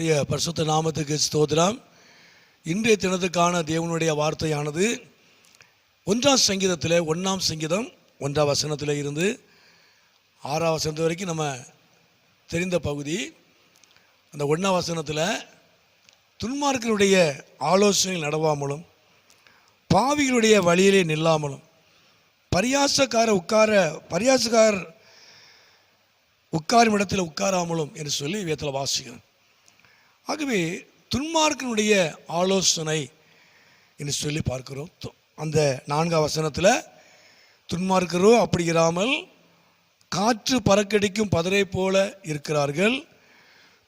கர்த்தருடைய பரிசுத்த நாமத்துக்கு ஸ்தோத்திரம். இன்றைய தினத்துக்கான தேவனுடைய வார்த்தையானது 1 சங்கீதத்தில் 1 சங்கீதம் 1 வசனத்தில் இருந்து 6 வசனத்து வரைக்கும் நம்ம தெரிந்த பகுதி. அந்த 1 வசனத்தில் துன்மார்க்கருடைய ஆலோசனையில் நடவாமலும் பாவிகளுடைய வழியிலே நில்லாமலும் பரியாசக்காரர் உட்காரும் இடத்தில் உட்காராமலும் என்று சொல்லி வேதத்தில் வாசிக்கிறோம். ஆகவே துன்மார்க்கனுடைய ஆலோசனை என்று சொல்லி பார்க்கிறோம். அந்த 4 வசனத்தில் துன்மார்க்கரோ அப்படி இராமல் காற்று பறக்கடிக்கும் பதரை போல இருக்கிறார்கள்,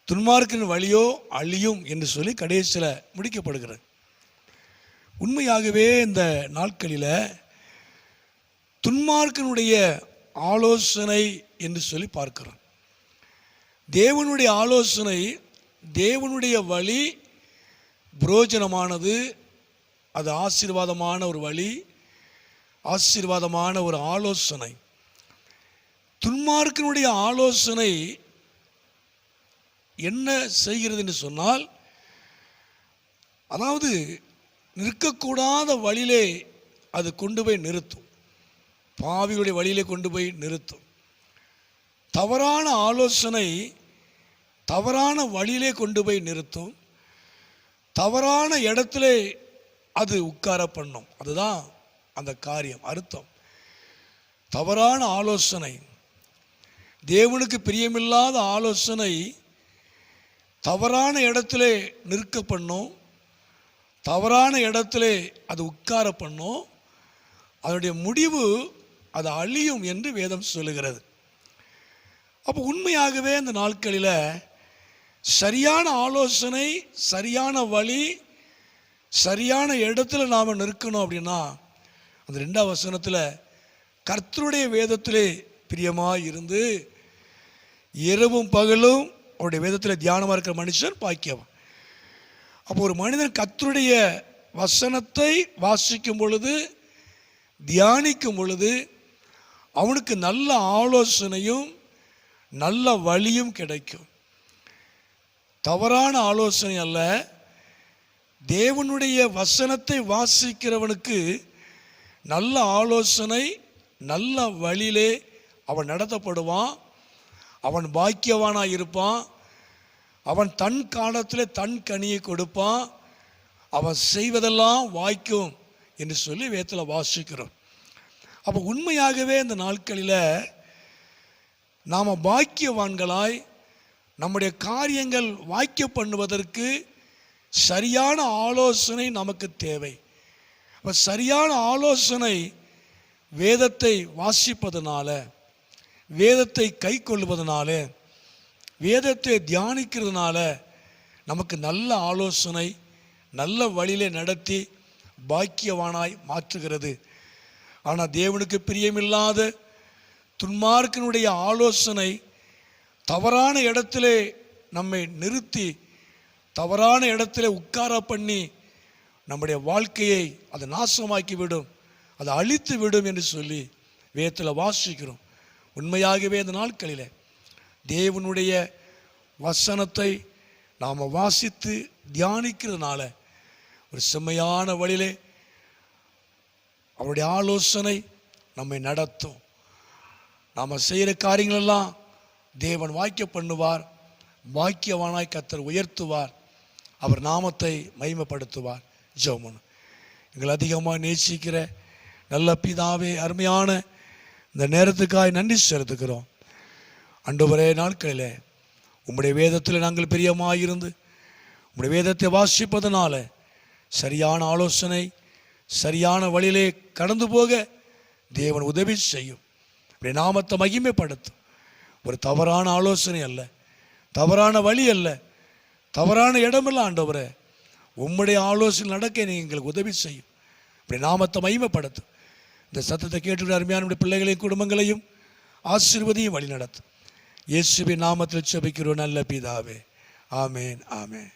துன்மார்க்கின் வழியோ அழியும் என்று சொல்லி கடைசியில் முடிக்கப்படுகிறது. உண்மையாகவே இந்த நாட்களில் துன்மார்க்கனுடைய ஆலோசனை என்று சொல்லி பார்க்கிறோம். தேவனுடைய ஆலோசனை, தேவனுடைய வழி புரோஜனமானது, அது ஆசீர்வாதமான ஒரு வழி, ஆசீர்வாதமான ஒரு ஆலோசனை. துன்மார்க்கனுடைய ஆலோசனை என்ன செய்கிறது என்று சொன்னால், அதாவது நிற்கக்கூடாத வழியிலே அது கொண்டு போய் நிறுத்தும், பாவிகளுடைய வழியிலே கொண்டு போய் நிறுத்தும். தவறான ஆலோசனை தவறான வழியிலே கொண்டு போய் நிறுத்தும், தவறான இடத்துல அது உட்கார பண்ணும். அதுதான் அந்த காரியம், அர்த்தம். தவறான ஆலோசனை, தேவனுக்கு பிரியமில்லாத ஆலோசனை தவறான இடத்துல நிற்க பண்ணும், தவறான இடத்துல அது உட்கார பண்ணும். அதனுடைய முடிவு அது அழியும் என்று வேதம் சொல்லுகிறது. அப்போ உண்மையாகவே இந்த நாட்களில் சரியான ஆலோசனை, சரியான வழி, சரியான இடத்துல நாம் நிற்கணும். அப்படின்னா அந்த 2 வசனத்தில் கர்த்தருடைய வேதத்திலே பிரியமாக இருந்து இரவும் பகலும் அவருடைய வேதத்தில் தியானமாக இருக்கிற மனுஷன் பாக்கியவன். அப்போ ஒரு மனிதன் கர்த்தருடைய வசனத்தை வாசிக்கும் பொழுது, தியானிக்கும் பொழுது அவனுக்கு நல்ல ஆலோசனையும் நல்ல வழியும் கிடைக்கும். தவறான ஆலோசனை அல்ல, தேவனுடைய வசனத்தை வாசிக்கிறவனுக்கு நல்ல ஆலோசனை, நல்ல வழியிலே அவன் நடத்தப்படுவான். அவன் பாக்கியவானாக இருப்பான். அவன் தன் காலத்தில் தன் கனியை கொடுப்பான். அவன் செய்வதெல்லாம் வாய்க்கும் என்று சொல்லி வேதத்தில் வாசிக்கிறோம். அப்போ உண்மையாகவே இந்த நாட்களில் நாம் பாக்கியவான்களாய் நம்முடைய காரியங்கள் வாய்க்க பண்ணுவதற்கு சரியான ஆலோசனை நமக்கு தேவை. அப்போ சரியான ஆலோசனை வேதத்தை வாசிப்பதனால, வேதத்தை கை கொள்வதனால, வேதத்தை தியானிக்கிறதுனால நமக்கு நல்ல ஆலோசனை நல்ல வழியிலே நடத்தி பாக்கியவானாய் மாற்றுகிறது. ஆனால் தேவனுக்கு பிரியமில்லாத துன்மார்க்கனுடைய ஆலோசனை தவறான இடத்திலே நம்மை நிறுத்தி, தவறான இடத்துல உட்கார பண்ணி நம்முடைய வாழ்க்கையை அது நாசமாக்கி விடும், அது அழித்து விடும் என்று சொல்லி வேதத்தில் வாசிக்கிறோம். உண்மையாகவே இந்த நாட்களில் தேவனுடைய வசனத்தை நாம் வாசித்து தியானிக்கிறதுனால ஒரு செம்மையான வழியிலே அவருடைய ஆலோசனை நம்மை நடத்தும். நாம் செய்கிற காரியங்களெல்லாம் தேவன் வாய்க்க பண்ணுவார். பாக்கியவானாய் கர்த்தர் உயர்த்துவார். அவர் நாமத்தை மகிமைப்படுத்துவார். ஜெபம். எங்களை அதிகமாக நேசிக்கிற நல்ல பிதாவே, அருமையான இந்த நேரத்துக்காய் நன்றி செலுத்துகிறோம். ஆண்டவரே, நாட்களில் உம்முடைய வேதத்தில் நாங்கள் பிரியமாக இருந்து உம்முடைய வேதத்தை வாசிப்பதனால சரியான ஆலோசனை, சரியான வழியிலே கடந்து போக தேவன் உதவி செய்யும். உம்முடைய நாமத்தை மகிமைப்படுத்தும். ஒரு தவறான ஆலோசனை அல்ல, தவறான வழி அல்ல, தவறான இடமில்லை. ஆண்டவரே, உம்முடைய ஆலோசனை நடக்க நீங்கள் எங்களுக்கு உதவி செய்யும். உம்முடைய நாமத்தை மகிமைப்படுத்தும். இந்த சத்தத்தை கேட்டு அருமையான பிள்ளைகளையும் குடும்பங்களையும் ஆசீர்வதியும் வழி நடத்தும். இயேசுவின் நாமத்தில் ஜெபிக்கிறோம் நல்ல பிதாவே. ஆமேன், ஆமேன்.